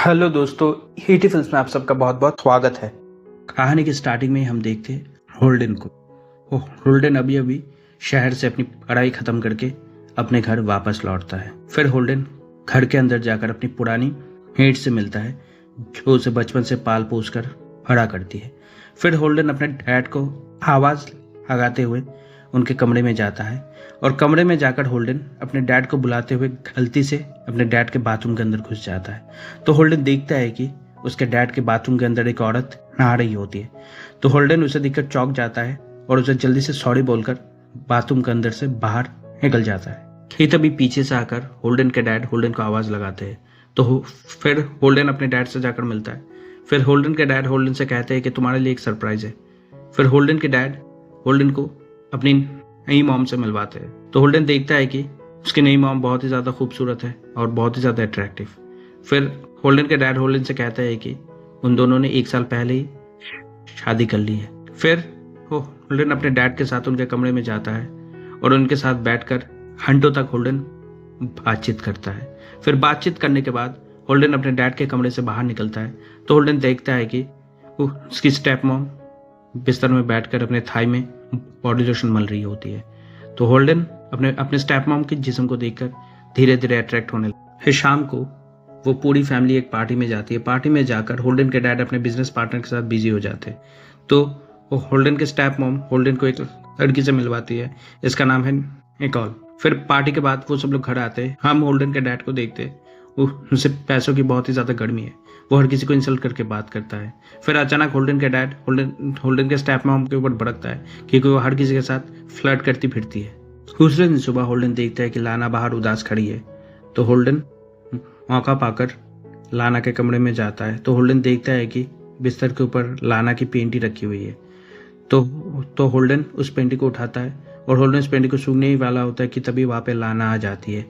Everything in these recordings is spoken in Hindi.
हेलो दोस्तों, हीटी फिल्म्स में आप सबका बहुत बहुत स्वागत है। कहानी की स्टार्टिंग में हम देखते हैं होल्डन को। होल्डन अभी अभी शहर से अपनी पढ़ाई खत्म करके अपने घर वापस लौटता है। फिर होल्डन घर के अंदर जाकर अपनी पुरानी मेड से मिलता है जो उसे बचपन से पाल पोस कर बड़ा करती है। फिर होल्डन अपने डैड को आवाज़ लगाते हुए उनके कमरे में जाता है और कमरे में जाकर होल्डन अपने डैड को बुलाते हुए गलती से अपने डैड के बाथरूम के अंदर घुस जाता है। तो होल्डन देखता है कि उसके डैड के बाथरूम के अंदर एक औरत नहा रही होती है। तो होल्डन उसे देखकर चौंक जाता है और उसे जल्दी से सॉरी बोलकर बाथरूम के अंदर से बाहर निकल जाता है। ये तभी पीछे से आकर होल्डन के डैड होल्डन को आवाज़ लगाते हैं। तो फिर होल्डन अपने डैड से जाकर मिलता है। फिर होल्डन के डैड होल्डन से कहते हैं कि तुम्हारे लिए एक सरप्राइज है। फिर होल्डन के डैड होल्डन को अपनी नई मॉम से मिलवाते हैं। तो होल्डन देखता है कि उसकी नई मॉम बहुत ही ज़्यादा खूबसूरत है और बहुत ही ज़्यादा अट्रैक्टिव। फिर होल्डन के डैड होल्डन से कहता है कि उन दोनों ने 1 साल पहले ही शादी कर ली है। फिर होल्डन अपने डैड के साथ उनके कमरे में जाता है और उनके साथ बैठकर घंटों तक होल्डन बातचीत करता है। फिर बातचीत करने के बाद होल्डन अपने डैड के कमरे से बाहर निकलता है। तो होल्डन देखता है कि उसकी स्टेप मॉम बिस्तर में बैठकर अपने थाई में बॉडी लोशन मल रही होती है। तो होल्डन अपने स्टेप मॉम के जिस्म को देखकर धीरे धीरे अट्रैक्ट होने लगता है। शाम को वो पूरी फैमिली एक पार्टी में जाती है। पार्टी में जाकर होल्डन के डैड अपने बिजनेस पार्टनर के साथ बिजी हो जाते हैं। तो वो होल्डन के स्टेप मॉम होल्डन को एक लड़की से मिलवाती है। इसका नाम है निकोल। फिर पार्टी के बाद वो सब लोग घर आते हैं। हम होल्डन के डैड को देखते हैं। उनसे पैसों की बहुत ही ज़्यादा गर्मी है। वो हर किसी को इंसल्ट करके बात करता है। फिर अचानक होल्डन के डैड होल्डन के स्टेप मॉम के ऊपर भड़कता है क्योंकि वो हर किसी के साथ फ्लर्ट करती फिरती है। दूसरे दिन सुबह होल्डन देखता है कि लाना बाहर उदास खड़ी है। तो होल्डन मौका पाकर लाना के कमरे में जाता है। तो होल्डन देखता है कि बिस्तर के ऊपर लाना की पेंटी रखी हुई है। तो होल्डन उस पेंटी को उठाता है और होल्डन उस पेंटी को सूंघने ही वाला होता है कि तभी वहाँ पे लाना आ जाती है।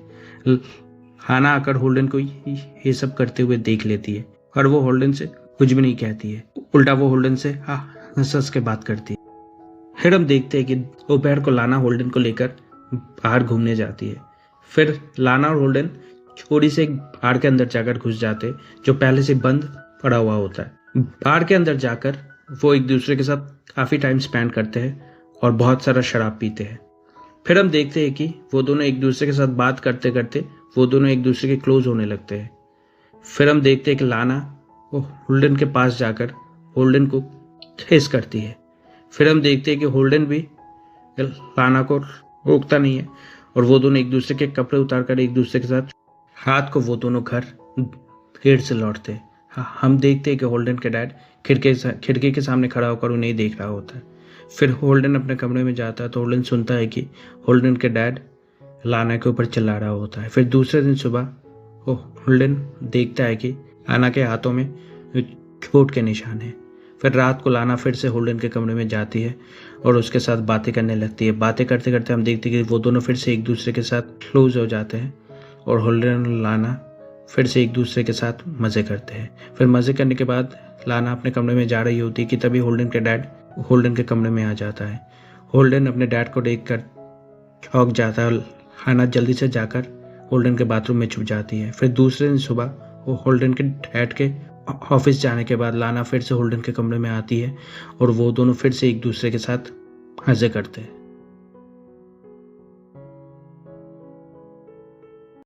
लाना आकर होल्डन को ये सब करते हुए देख लेती है और वो होल्डन से कुछ भी नहीं कहती है। उल्टा वो होल्डन से हंस के बात करती है। फिर हम देखते हैं कि दोपहर को लाना होल्डन को लेकर बाहर घूमने जाती है। फिर लाना और होल्डन चोरी से एक बार के अंदर जाकर घुस जाते जो पहले से बंद पड़ा हुआ होता है। बार के अंदर जाकर वो एक दूसरे के साथ काफ़ी टाइम स्पेंड करते हैं और बहुत सारा शराब पीते हैं। फिर हम देखते हैं कि वो दोनों एक दूसरे के साथ बात करते करते वो दोनों एक दूसरे के क्लोज होने लगते हैं। फिर हम देखते हैं कि लाना वो होल्डन के पास जाकर होल्डन को किस करती है। फिर हम देखते हैं कि होल्डन भी लाना को रोकता नहीं है और वो दोनों एक दूसरे के कपड़े उतारकर एक दूसरे के साथ रात को वो दोनों घर देर से लौटते हैं। हम देखते हैं कि होल्डन के डैड खिड़की के सामने खड़ा होकर उन्हें देख रहा होता है। फिर होल्डन अपने कमरे में जाता है तो होल्डन सुनता है कि होल्डन के डैड लाना के ऊपर चिल्ला रहा होता है। फिर दूसरे दिन सुबह होल्डन देखता है कि लाना के हाथों में चोट के निशान हैं। फिर रात को लाना फिर से होल्डन के कमरे में जाती है और उसके साथ बातें करने लगती है। बातें करते करते हम देखते हैं कि वो दोनों फिर से एक दूसरे के साथ क्लोज हो जाते हैं और होल्डन और लाना फिर से एक दूसरे के साथ मज़े करते हैं। फिर मज़े करने के बाद लाना अपने कमरे में जा रही होती है कि तभी होल्डन के डैड होल्डन के कमरे में आ जाता है। होल्डन अपने डैड को देखकर चौंक जाता है और लाना जल्दी से जाकर होल्डन के बाथरूम में छुप जाती है। फिर दूसरे दिन सुबह वो होल्डन के डैड के ऑफिस जाने के बाद लाना फिर से होल्डन के कमरे में आती है और वो दोनों फिर से एक दूसरे के साथ मज़े करते हैं।